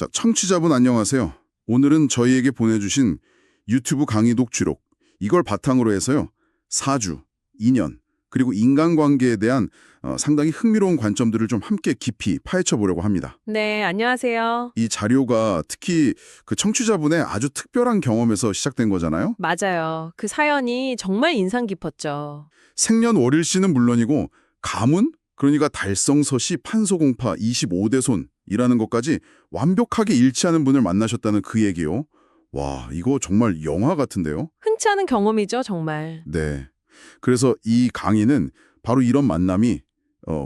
자, 청취자분 안녕하세요. 오늘은 저희에게 보내주신 유튜브 강의 독취록, 이걸 바탕으로 해서요. 사주, 인연, 그리고 인간관계에 대한 상당히 흥미로운 관점들을 좀 함께 깊이 파헤쳐 보려고 합니다. 네, 안녕하세요. 이 자료가 특히 그 청취자분의 아주 특별한 경험에서 시작된 거잖아요. 맞아요. 그 사연이 정말 인상 깊었죠. 생년월일씨는 물론이고 가문, 그러니까 달성서시 판소공파 25대 손이라는 것까지 완벽하게 일치하는 분을 만나셨다는 그 얘기요. 와, 이거 정말 영화 같은데요? 흔치 않은 경험이죠, 정말. 네. 그래서 이 강의는 바로 이런 만남이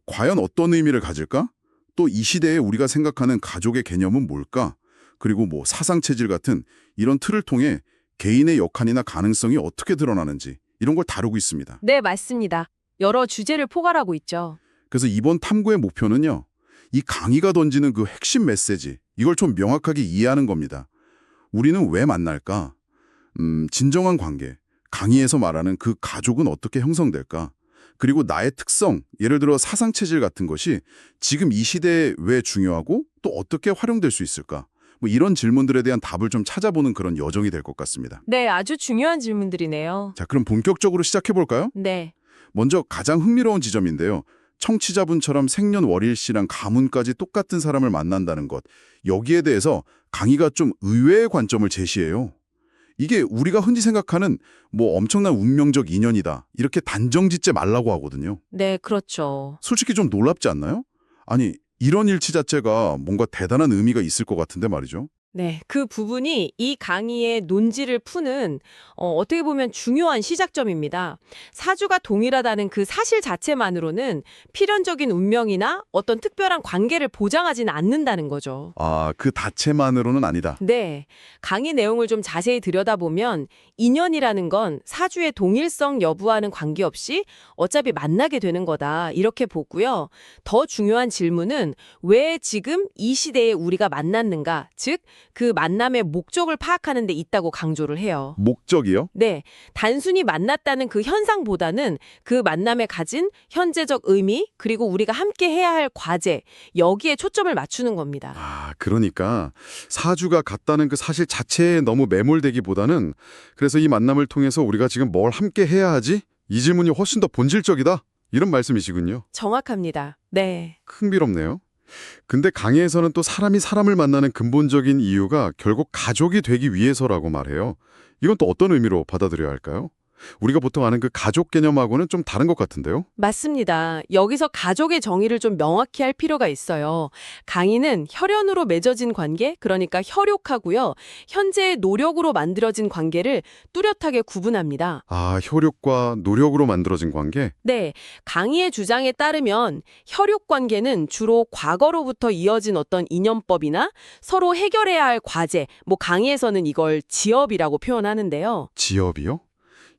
과연 어떤 의미를 가질까? 또 이 시대에 우리가 생각하는 가족의 개념은 뭘까? 그리고 뭐 사상체질 같은 이런 틀을 통해 개인의 역할이나 가능성이 어떻게 드러나는지 이런 걸 다루고 있습니다. 네, 맞습니다. 여러 주제를 포괄하고 있죠. 그래서 이번 탐구의 목표는요. 이 강의가 던지는 그 핵심 메시지, 이걸 좀 명확하게 이해하는 겁니다. 우리는 왜 만날까? 진정한 관계, 강의에서 말하는 그 가족은 어떻게 형성될까? 그리고 나의 특성, 예를 들어 사상체질 같은 것이 지금 이 시대에 왜 중요하고 또 어떻게 활용될 수 있을까? 뭐 이런 질문들에 대한 답을 좀 찾아보는 그런 여정이 될 것 같습니다. 네, 아주 중요한 질문들이네요. 자, 그럼 본격적으로 시작해 볼까요? 네. 먼저 가장 흥미로운 지점인데요. 청취자분처럼 생년월일씨랑 가문까지 똑같은 사람을 만난다는 것. 여기에 대해서 강의가 좀 의외의 관점을 제시해요. 이게 우리가 흔히 생각하는 뭐 엄청난 운명적 인연이다. 이렇게 단정 짓지 말라고 하거든요. 네, 그렇죠. 솔직히 좀 놀랍지 않나요? 아니, 이런 일치 자체가 뭔가 대단한 의미가 있을 것 같은데 말이죠. 네, 그 부분이 이 강의의 논지를 푸는 어떻게 보면 중요한 시작점입니다. 사주가 동일하다는 그 사실 자체만으로는 필연적인 운명이나 어떤 특별한 관계를 보장하지는 않는다는 거죠. 아, 그 자체만으로는 아니다. 네, 강의 내용을 좀 자세히 들여다보면 인연이라는 건 사주의 동일성 여부와는 관계없이 어차피 만나게 되는 거다 이렇게 보고요. 더 중요한 질문은 왜 지금 이 시대에 우리가 만났는가, 즉 그 만남의 목적을 파악하는 데 있다고 강조를 해요. 목적이요? 네, 단순히 만났다는 그 현상보다는 그 만남에 가진 현재적 의미, 그리고 우리가 함께 해야 할 과제, 여기에 초점을 맞추는 겁니다. 아, 그러니까 사주가 같다는 그 사실 자체에 너무 매몰되기보다는 그래서 이 만남을 통해서 우리가 지금 뭘 함께 해야 하지? 이 질문이 훨씬 더 본질적이다. 이런 말씀이시군요. 정확합니다. 네. 흥미롭네요. 근데 강의에서는 또 사람이 사람을 만나는 근본적인 이유가 결국 가족이 되기 위해서라고 말해요. 이건 또 어떤 의미로 받아들여야 할까요? 우리가 보통 아는 그 가족 개념하고는 좀 다른 것 같은데요? 맞습니다. 여기서 가족의 정의를 좀 명확히 할 필요가 있어요. 강의는 혈연으로 맺어진 관계, 그러니까 혈육하고요. 현재의 노력으로 만들어진 관계를 뚜렷하게 구분합니다. 아, 효력과 노력으로 만들어진 관계? 네, 강의의 주장에 따르면 혈육 관계는 주로 과거로부터 이어진 어떤 인연법이나 서로 해결해야 할 과제, 뭐 강의에서는 이걸 지업이라고 표현하는데요. 지업이요?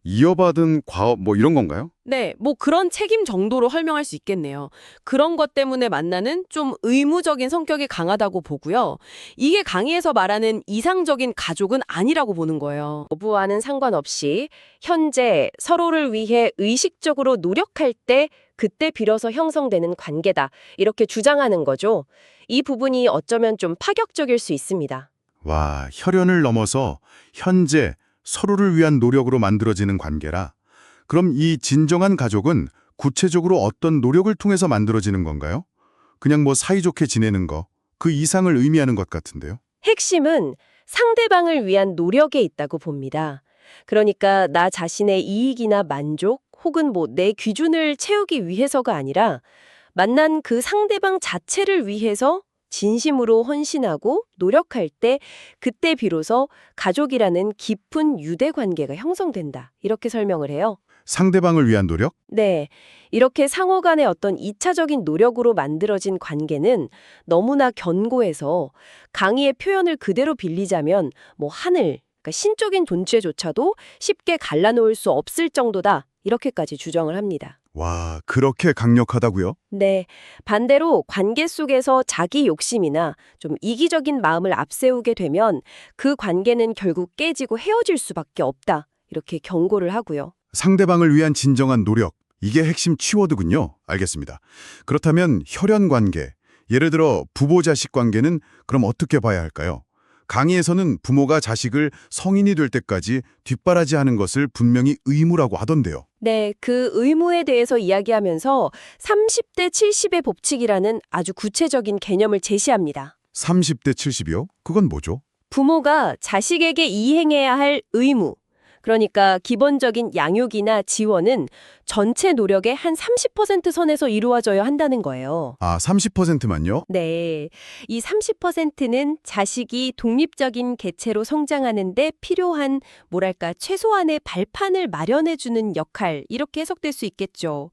이어받은 과업 뭐 이런 건가요? 네, 뭐 그런 책임 정도로 설명할 수 있겠네요. 그런 것 때문에 만나는 좀 의무적인 성격이 강하다고 보고요. 이게 강의에서 말하는 이상적인 가족은 아니라고 보는 거예요. 여부와는 상관없이 현재 서로를 위해 의식적으로 노력할 때 그때 비로소 형성되는 관계다. 이렇게 주장하는 거죠. 이 부분이 어쩌면 좀 파격적일 수 있습니다. 와, 혈연을 넘어서 현재 서로를 위한 노력으로 만들어지는 관계라. 그럼 이 진정한 가족은 구체적으로 어떤 노력을 통해서 만들어지는 건가요? 그냥 뭐 사이좋게 지내는 거, 그 이상을 의미하는 것 같은데요. 핵심은 상대방을 위한 노력에 있다고 봅니다. 그러니까 나 자신의 이익이나 만족 혹은 뭐 내 기준을 채우기 위해서가 아니라 만난 그 상대방 자체를 위해서 진심으로 헌신하고 노력할 때 그때 비로소 가족이라는 깊은 유대 관계가 형성된다. 이렇게 설명을 해요. 상대방을 위한 노력? 네, 이렇게 상호 간의 어떤 2차적인 노력으로 만들어진 관계는 너무나 견고해서 강의의 표현을 그대로 빌리자면 뭐 하늘, 그러니까 신적인 존재조차도 쉽게 갈라놓을 수 없을 정도다. 이렇게까지 주장을 합니다. 와, 그렇게 강력하다고요? 네, 반대로 관계 속에서 자기 욕심이나 좀 이기적인 마음을 앞세우게 되면 그 관계는 결국 깨지고 헤어질 수밖에 없다. 이렇게 경고를 하고요. 상대방을 위한 진정한 노력. 이게 핵심 키워드군요. 알겠습니다. 그렇다면 혈연 관계, 예를 들어 부모-자식 관계는 그럼 어떻게 봐야 할까요? 강의에서는 부모가 자식을 성인이 될 때까지 뒷바라지하는 것을 분명히 의무라고 하던데요. 네, 그 의무에 대해서 이야기하면서 30대 70의 법칙이라는 아주 구체적인 개념을 제시합니다. 30대 70이요? 그건 뭐죠? 부모가 자식에게 이행해야 할 의무, 그러니까 기본적인 양육이나 지원은 전체 노력의 한 30% 선에서 이루어져야 한다는 거예요. 아, 30%만요? 네, 이 30%는 자식이 독립적인 개체로 성장하는데 필요한 뭐랄까 최소한의 발판을 마련해주는 역할, 이렇게 해석될 수 있겠죠.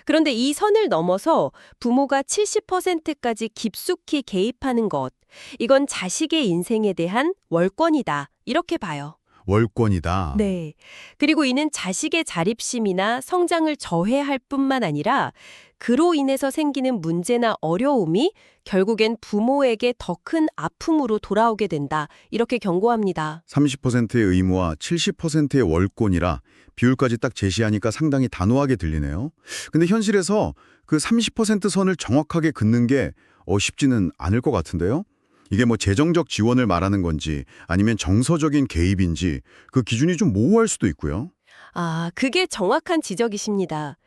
그런데 이 선을 넘어서 부모가 70%까지 깊숙이 개입하는 것, 이건 자식의 인생에 대한 월권이다, 이렇게 봐요. 월권이다. 네. 그리고 이는 자식의 자립심이나 성장을 저해할 뿐만 아니라 그로 인해서 생기는 문제나 어려움이 결국엔 부모에게 더 큰 아픔으로 돌아오게 된다. 이렇게 경고합니다. 30%의 의무와 70%의 월권이라 비율까지 딱 제시하니까 상당히 단호하게 들리네요. 근데 현실에서 그 30% 선을 정확하게 긋는 게 쉽지는 않을 것 같은데요. 이게 뭐 재정적 지원을 말하는 건지 아니면 정서적인 개입인지 그 기준이 좀 모호할 수도 있고요. 아, 그게 정확한 지적이십니다.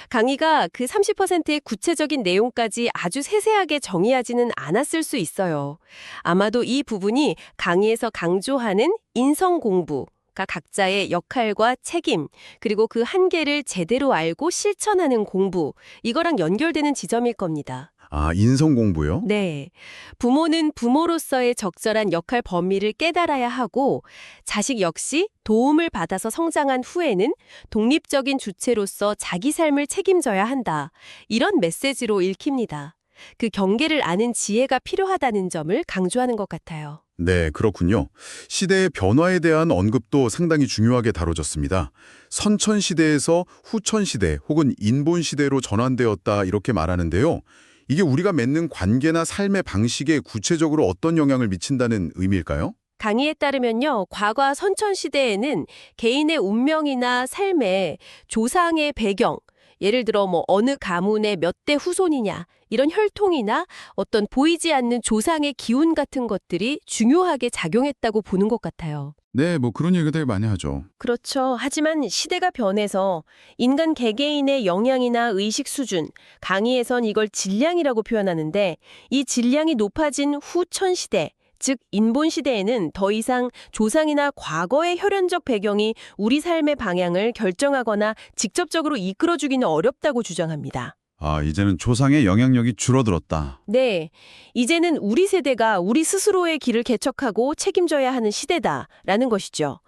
강의가 그 30%의 구체적인 내용까지 아주 세세하게 정의하지는 않았을 수 있어요. 아마도 이 부분이 강의에서 강조하는 인성 공부가 각자의 역할과 책임, 그리고 그 한계를 제대로 알고 실천하는 공부, 이거랑 연결되는 지점일 겁니다. 아, 인성 공부요? 네. 부모는 부모로서의 적절한 역할 범위를 깨달아야 하고 자식 역시 도움을 받아서 성장한 후에는 독립적인 주체로서 자기 삶을 책임져야 한다. 이런 메시지로 읽힙니다. 그 경계를 아는 지혜가 필요하다는 점을 강조하는 것 같아요. 네, 그렇군요. 시대의 변화에 대한 언급도 상당히 중요하게 다뤄졌습니다. 선천시대에서 후천시대 혹은 인본시대로 전환되었다 이렇게 말하는데요. 이게 우리가 맺는 관계나 삶의 방식에 구체적으로 어떤 영향을 미친다는 의미일까요? 강의에 따르면요, 과거 선천시대에는 개인의 운명이나 삶의 조상의 배경, 예를 들어 어느 가문의 몇 대 후손이냐, 이런 혈통이나 어떤 보이지 않는 조상의 기운 같은 것들이 중요하게 작용했다고 보는 것 같아요. 네, 그런 얘기들 많이 하죠. 그렇죠. 하지만 시대가 변해서 인간 개개인의 영향이나 의식 수준, 강의에선 이걸 질량이라고 표현하는데 이 질량이 높아진 후천시대, 즉 인본시대에는 더 이상 조상이나 과거의 혈연적 배경이 우리 삶의 방향을 결정하거나 직접적으로 이끌어주기는 어렵다고 주장합니다. 아, 이제는 조상의 영향력이 줄어들었다. 네, 이제는 우리 세대가 우리 스스로의 길을 개척하고 책임져야 하는 시대다라는 것이죠.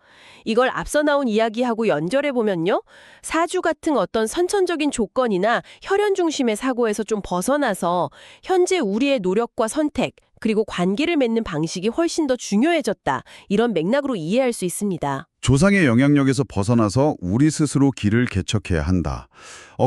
이걸 앞서 나온 이야기하고 연결해보면요. 사주 같은 어떤 선천적인 조건이나 혈연 중심의 사고에서 좀 벗어나서 현재 우리의 노력과 선택, 그리고 관계를 맺는 방식이 훨씬 더 중요해졌다. 이런 맥락으로 이해할 수 있습니다. 조상의 영향력에서 벗어나서 우리 스스로 길을 개척해야 한다.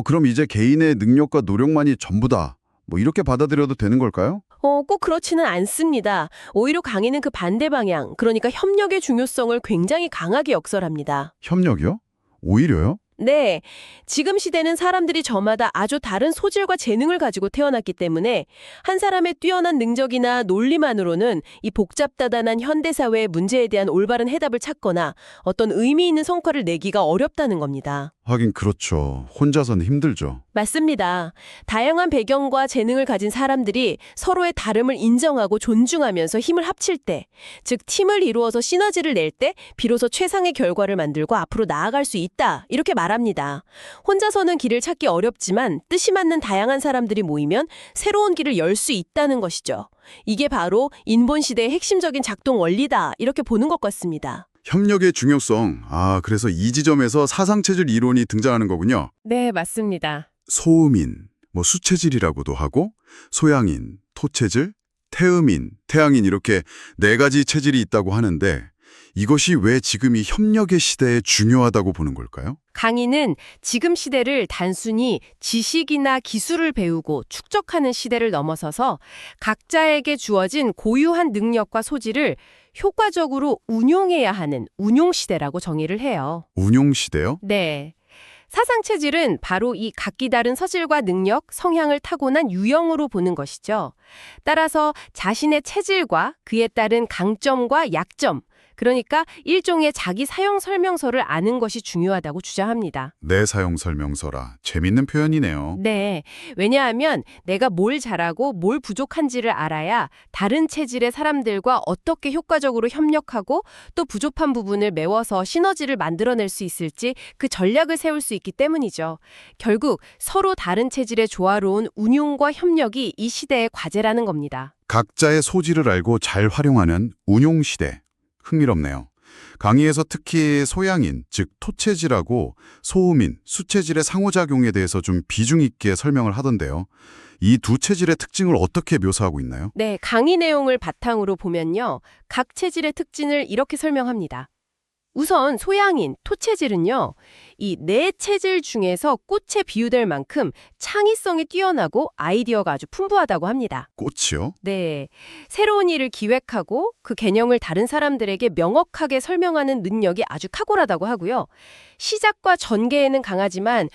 그럼 이제 개인의 능력과 노력만이 전부다. 이렇게 받아들여도 되는 걸까요? 꼭 그렇지는 않습니다. 오히려 강의는 그 반대 방향, 그러니까 협력의 중요성을 굉장히 강하게 역설합니다. 협력이요? 오히려요? 네, 지금 시대는 사람들이 저마다 아주 다른 소질과 재능을 가지고 태어났기 때문에 한 사람의 뛰어난 능력이나 논리만으로는 이 복잡다단한 현대사회의 문제에 대한 올바른 해답을 찾거나 어떤 의미 있는 성과를 내기가 어렵다는 겁니다. 하긴 그렇죠. 혼자서는 힘들죠. 맞습니다. 다양한 배경과 재능을 가진 사람들이 서로의 다름을 인정하고 존중하면서 힘을 합칠 때, 즉 팀을 이루어서 시너지를 낼 때 비로소 최상의 결과를 만들고 앞으로 나아갈 수 있다. 이렇게 말합니다. 혼자서는 길을 찾기 어렵지만 뜻이 맞는 다양한 사람들이 모이면 새로운 길을 열 수 있다는 것이죠. 이게 바로 인본시대의 핵심적인 작동 원리다. 이렇게 보는 것 같습니다. 협력의 중요성. 그래서 이 지점에서 사상체질 이론이 등장하는 거군요. 네, 맞습니다. 소음인, 수체질이라고도 하고 소양인, 토체질, 태음인, 태양인 이렇게 4가지 체질이 있다고 하는데 이것이 왜 지금 이 협력의 시대에 중요하다고 보는 걸까요? 강의는 지금 시대를 단순히 지식이나 기술을 배우고 축적하는 시대를 넘어서서 각자에게 주어진 고유한 능력과 소질을 효과적으로 운용해야 하는 운용시대라고 정의를 해요. 운용시대요? 네. 사상 체질은 바로 이 각기 다른 서질과 능력, 성향을 타고난 유형으로 보는 것이죠. 따라서 자신의 체질과 그에 따른 강점과 약점, 그러니까 일종의 자기 사용 설명서를 아는 것이 중요하다고 주장합니다. 내 사용 설명서라. 재밌는 표현이네요. 네. 왜냐하면 내가 뭘 잘하고 뭘 부족한지를 알아야 다른 체질의 사람들과 어떻게 효과적으로 협력하고 또 부족한 부분을 메워서 시너지를 만들어낼 수 있을지 그 전략을 세울 수 있기 때문이죠. 결국 서로 다른 체질의 조화로운 운용과 협력이 이 시대의 과제라는 겁니다. 각자의 소질을 알고 잘 활용하는 운용 시대. 흥미롭네요. 강의에서 특히 소양인, 즉 토체질하고 소음인, 수체질의 상호작용에 대해서 좀 비중 있게 설명을 하던데요. 이 두 체질의 특징을 어떻게 묘사하고 있나요? 네, 강의 내용을 바탕으로 보면요. 각 체질의 특징을 이렇게 설명합니다. 우선 소양인, 토체질은요. 이 네 체질 중에서 꽃에 비유될 만큼 창의성이 뛰어나고 아이디어가 아주 풍부하다고 합니다. 꽃이요? 네, 새로운 일을 기획하고 그 개념을 다른 사람들에게 명확하게 설명하는 능력이 아주 탁월하다고 하고요. 시작과 전개에는 강하지만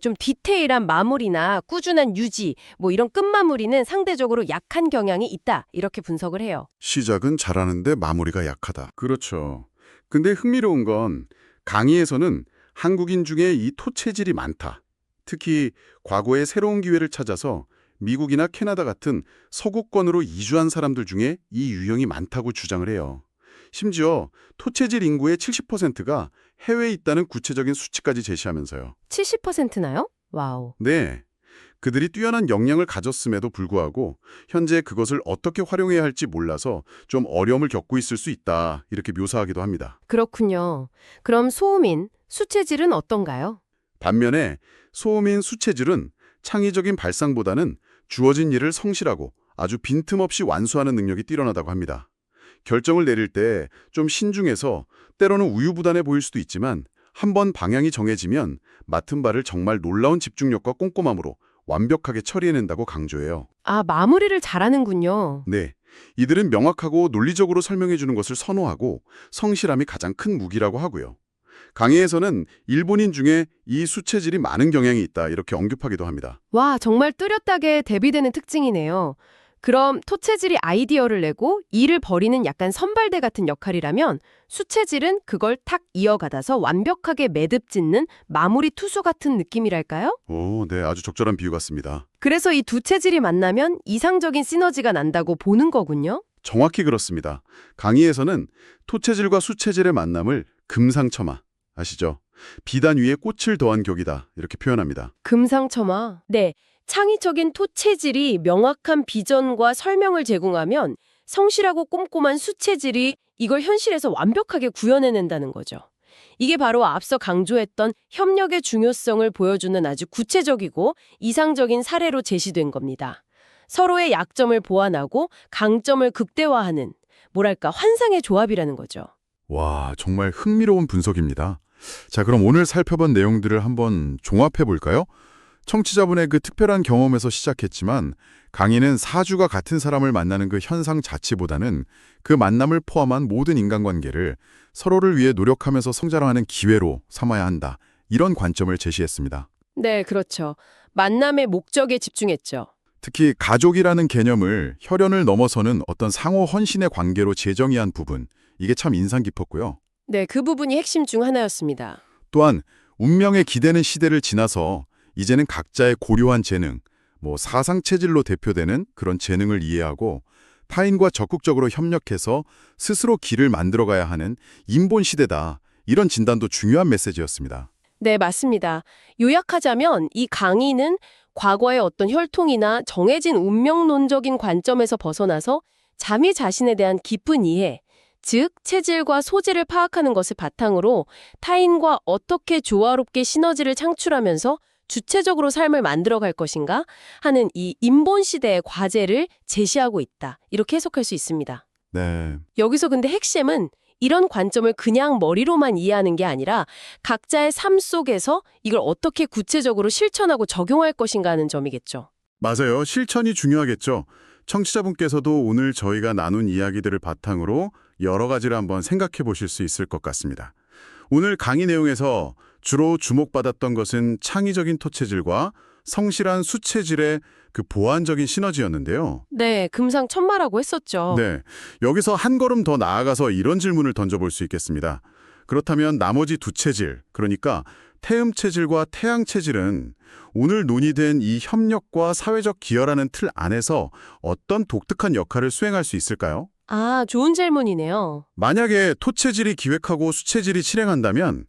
좀 디테일한 마무리나 꾸준한 유지, 뭐 이런 끝마무리는 상대적으로 약한 경향이 있다. 이렇게 분석을 해요. 시작은 잘하는데 마무리가 약하다. 그렇죠. 근데 흥미로운 건 강의에서는 한국인 중에 이 토체질이 많다. 특히 과거에 새로운 기회를 찾아서 미국이나 캐나다 같은 서구권으로 이주한 사람들 중에 이 유형이 많다고 주장을 해요. 심지어 토체질 인구의 70%가 해외에 있다는 구체적인 수치까지 제시하면서요. 70%나요? 와우. 네. 그들이 뛰어난 역량을 가졌음에도 불구하고 현재 그것을 어떻게 활용해야 할지 몰라서 좀 어려움을 겪고 있을 수 있다. 이렇게 묘사하기도 합니다. 그렇군요. 그럼 소음인, 수체질은 어떤가요? 반면에 소음인 수체질은 창의적인 발상보다는 주어진 일을 성실하고 아주 빈틈없이 완수하는 능력이 뛰어나다고 합니다. 결정을 내릴 때 좀 신중해서 때로는 우유부단해 보일 수도 있지만 한번 방향이 정해지면 맡은 바를 정말 놀라운 집중력과 꼼꼼함으로 완벽하게 처리해낸다고 강조해요. 아, 마무리를 잘하는군요. 네, 이들은 명확하고 논리적으로 설명해주는 것을 선호하고 성실함이 가장 큰 무기라고 하고요. 강의에서는 일본인 중에 이 수체질이 많은 경향이 있다 이렇게 언급하기도 합니다. 와, 정말 뚜렷하게 대비되는 특징이네요. 그럼 토체질이 아이디어를 내고 일을 벌이는 약간 선발대 같은 역할이라면 수체질은 그걸 탁 이어가다서 완벽하게 매듭 짓는 마무리 투수 같은 느낌이랄까요? 오, 네, 아주 적절한 비유 같습니다. 그래서 이 두 체질이 만나면 이상적인 시너지가 난다고 보는 거군요. 정확히 그렇습니다. 강의에서는 토체질과 수체질의 만남을 금상첨화, 아시죠? 비단 위에 꽃을 더한 격이다 이렇게 표현합니다. 금상첨화. 네. 창의적인 토체질이 명확한 비전과 설명을 제공하면 성실하고 꼼꼼한 수체질이 이걸 현실에서 완벽하게 구현해낸다는 거죠. 이게 바로 앞서 강조했던 협력의 중요성을 보여주는 아주 구체적이고 이상적인 사례로 제시된 겁니다. 서로의 약점을 보완하고 강점을 극대화하는, 뭐랄까, 환상의 조합이라는 거죠. 와, 정말 흥미로운 분석입니다. 자, 그럼 오늘 살펴본 내용들을 한번 종합해 볼까요? 청취자분의 그 특별한 경험에서 시작했지만 강의는 사주가 같은 사람을 만나는 그 현상 자체보다는 그 만남을 포함한 모든 인간관계를 서로를 위해 노력하면서 성장하는 기회로 삼아야 한다. 이런 관점을 제시했습니다. 네, 그렇죠. 만남의 목적에 집중했죠. 특히 가족이라는 개념을 혈연을 넘어서는 어떤 상호 헌신의 관계로 재정의한 부분, 이게 참 인상 깊었고요. 네, 그 부분이 핵심 중 하나였습니다. 또한 운명에 기대는 시대를 지나서 이제는 각자의 고료한 재능, 사상 체질로 대표되는 그런 재능을 이해하고 타인과 적극적으로 협력해서 스스로 길을 만들어가야 하는 인본 시대다. 이런 진단도 중요한 메시지였습니다. 네, 맞습니다. 요약하자면 이 강의는 과거의 어떤 혈통이나 정해진 운명론적인 관점에서 벗어나서 자미 자신에 대한 깊은 이해, 즉 체질과 소질을 파악하는 것을 바탕으로 타인과 어떻게 조화롭게 시너지를 창출하면서 주체적으로 삶을 만들어갈 것인가 하는 이 인본 시대의 과제를 제시하고 있다. 이렇게 해석할 수 있습니다. 네. 여기서 근데 핵심은 이런 관점을 그냥 머리로만 이해하는 게 아니라 각자의 삶 속에서 이걸 어떻게 구체적으로 실천하고 적용할 것인가 하는 점이겠죠. 맞아요. 실천이 중요하겠죠. 청취자분께서도 오늘 저희가 나눈 이야기들을 바탕으로 여러 가지를 한번 생각해 보실 수 있을 것 같습니다. 오늘 강의 내용에서 주로 주목받았던 것은 창의적인 토체질과 성실한 수체질의 그 보완적인 시너지였는데요. 네, 금상첨화라고 했었죠. 네, 여기서 한 걸음 더 나아가서 이런 질문을 던져볼 수 있겠습니다. 그렇다면 나머지 두 체질, 그러니까 태음 체질과 태양 체질은 오늘 논의된 이 협력과 사회적 기여라는 틀 안에서 어떤 독특한 역할을 수행할 수 있을까요? 아, 좋은 질문이네요. 만약에 토체질이 기획하고 수체질이 실행한다면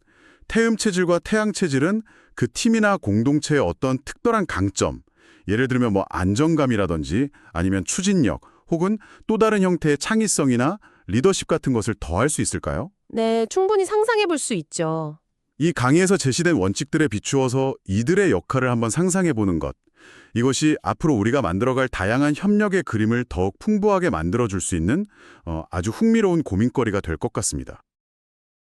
태음 체질과 태양 체질은 그 팀이나 공동체의 어떤 특별한 강점, 예를 들면 뭐 안정감이라든지 아니면 추진력 혹은 또 다른 형태의 창의성이나 리더십 같은 것을 더할 수 있을까요? 네, 충분히 상상해 볼 수 있죠. 이 강의에서 제시된 원칙들에 비추어서 이들의 역할을 한번 상상해 보는 것. 이것이 앞으로 우리가 만들어갈 다양한 협력의 그림을 더욱 풍부하게 만들어줄 수 있는 아주 흥미로운 고민거리가 될 것 같습니다.